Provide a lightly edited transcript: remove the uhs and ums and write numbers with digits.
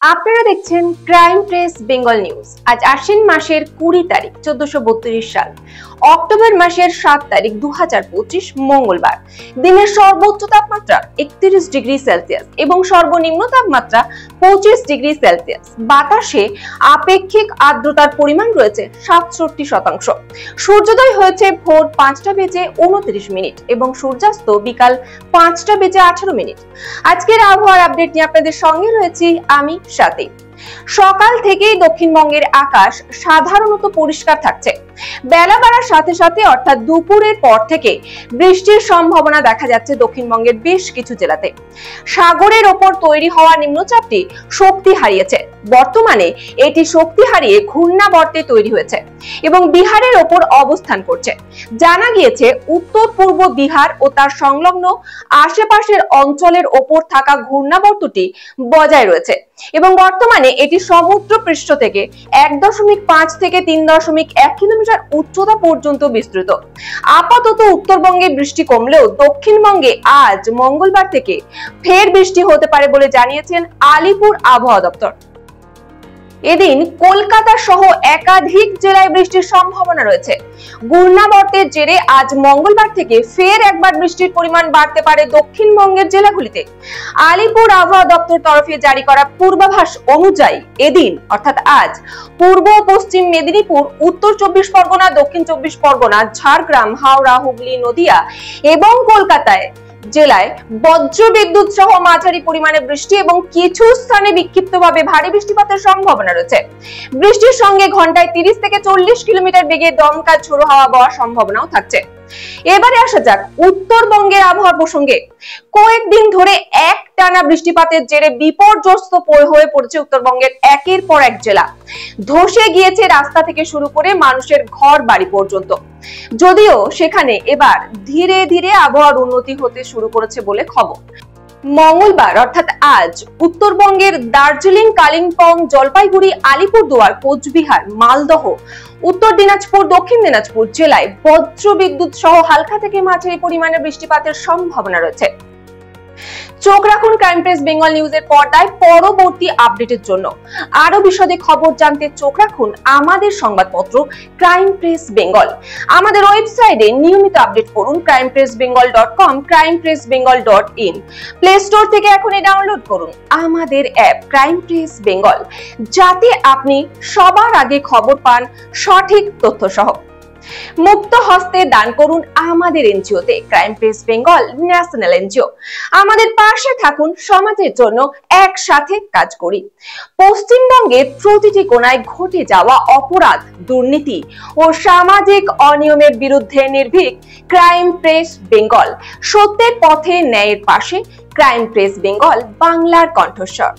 আপনারা দেখছেন crime press Bengal news. আজ আশ্বিন মাসের 20 তারিখ 1432 সাল, অক্টোবর মাসের 7 তারিখ 2025 মঙ্গলবার। দিনের সর্বোচ্চ তাপমাত্রা 31 ডিগ্রি সেলসিয়াস এবং সর্বনিম্ন তাপমাত্রা 25 ডিগ্রি সেলসিয়াস। বাতাসে আপেক্ষিক আর্দ্রতার পরিমাণ রয়েছে 67%। সূর্যোদয় হয়েছে ভোর 5:29 এবং সূর্যাস্ত বিকাল 5:18। আজকের আবহাওয়ার আপডেট নিয়ে আপনাদের সঙ্গে রয়েছি আমি সাথে। সকাল থেকেই দক্ষিণবঙ্গের আকাশ সাধারণত পরিষ্কার থাকছে। বেলা বাড়ার সাথে সাথে অর্থাৎ দুপুরের পর থেকে বৃষ্টির সম্ভাবনা দেখা যাচ্ছে দক্ষিণবঙ্গের বেশ কিছু জেলাতে। সাগরের ওপর তৈরি হওয়া নিম্নচাপটি শক্তি হারিয়েছে। বর্তমানে এটি শক্তি হারিয়ে ঘূর্ণাবর্তে তৈরি হয়েছে এবং বিহারের ওপর অবস্থান করছে। জানা গিয়েছে উত্তর পূর্ব বিহার ও তার সংলগ্ন আশেপাশের অঞ্চলের ওপর থাকা ঘূর্ণাবর্তটি বজায় রয়েছে এবং বর্তমানে এটি সমুদ্র পৃষ্ঠ থেকে 1.5 থেকে 3.1 কিলোমিটার উচ্চতা পর্যন্ত বিস্তৃত। আপাতত উত্তরবঙ্গে বৃষ্টি কমলেও দক্ষিণবঙ্গে আজ মঙ্গলবার থেকে ফের বৃষ্টি হতে পারে বলে জানিয়েছেন আলিপুর আবহাওয়া দপ্তর। এদিন কলকাতা সহ একাধিক জেলায় বৃষ্টির সম্ভাবনা রয়েছে। ঘূর্ণাবর্তের জেরে আজ মঙ্গলবার থেকে ফের একবার বৃষ্টির পরিমাণ বাড়তে পারে দক্ষিণবঙ্গের জেলাগুলিতে। আলিপুর আবহাওয়া দপ্তর তরফে জারি করা পূর্বাভাস অনুযায়ী এদিন অর্থাৎ আজ পূর্ব পশ্চিম মেদিনীপুর, উত্তর 24 পরগনা, দক্ষিণ 24 পরগনা, ঝাড়গ্রাম, হাওড়া, হুগলি, নদিয়া এবং কলকাতায় জেলায় বজ্র বিদ্যুৎ সহ মাঝারি পরিমাণে বৃষ্টি এবং কিছু স্থানে বিক্ষিপ্তভাবে ভারী বৃষ্টিপাতের সম্ভাবনা রয়েছে। বৃষ্টির সঙ্গে ঘন্টায় 30 থেকে 40 কিলোমিটার বেগে দমকা ঝোড়ো হাওয়া বওয়ার সম্ভাবনাও থাকছে। এবারে আসা যাক উত্তরবঙ্গের আবহাওয়া প্রসঙ্গে। কয়েকদিন ধরে একটানা বৃষ্টিপাতের জেরে বিপর্যস্ত হয়ে পড়েছে উত্তরবঙ্গের একের পর এক জেলা। ধসে গিয়েছে রাস্তা থেকে শুরু করে মানুষের ঘর বাড়ি পর্যন্ত। যদিও সেখানে এবার ধীরে ধীরে আবহাওয়ার উন্নতি হতে শুরু করেছে বলে খবর। মঙ্গলবার অর্থাৎ আজ উত্তরবঙ্গের দার্জিলিং, কালিম্পং, জলপাইগুড়ি, আলিপুরদুয়ার, কোচবিহার, মালদহ, উত্তর দিনাজপুর, দক্ষিণ দিনাজপুর জেলায় বজ্র বিদ্যুৎ সহ হালকা থেকে মাঝারি পরিমাণে বৃষ্টিপাতের সম্ভাবনা রয়েছে। চোখ রাখুন ক্রাইম প্রেস বেঙ্গল নিউজের পর্দায় পরবর্তী আপডেটের জন্য। আরো বিশদে খবর জানতে চোখ রাখুন আমাদের সংবাদপত্র ক্রাইম প্রেস বেঙ্গল। আমাদের ওয়েবসাইটে নিয়মিত আপডেট করুন crimepressbengal.com, crimepressbengal.in। প্লে স্টোর থেকে এখনই ডাউনলোড করুন আমাদের অ্যাপ ক্রাইম প্রেস বেঙ্গল, যাতে আপনি সবার আগে খবর পান সঠিক তথ্য সহ। মুক্ত হস্তে দান করুন আমাদের এনজিওতে, crime press Bengal national NGO. আমাদের পাশে থাকুন, সমাজের জন্য একসাথে কাজ করি। পশ্চিমবঙ্গের প্রতিটি কোণায় ঘটে যাওয়া অপরাধ, দুর্নীতি ও সামাজিক অনিয়মের বিরুদ্ধে নির্ভীক ক্রাইম প্রেস বেঙ্গল। সত্যের পথে, ন্যায়ের পাশে, ক্রাইম প্রেস বেঙ্গল বাংলার কণ্ঠস্বর।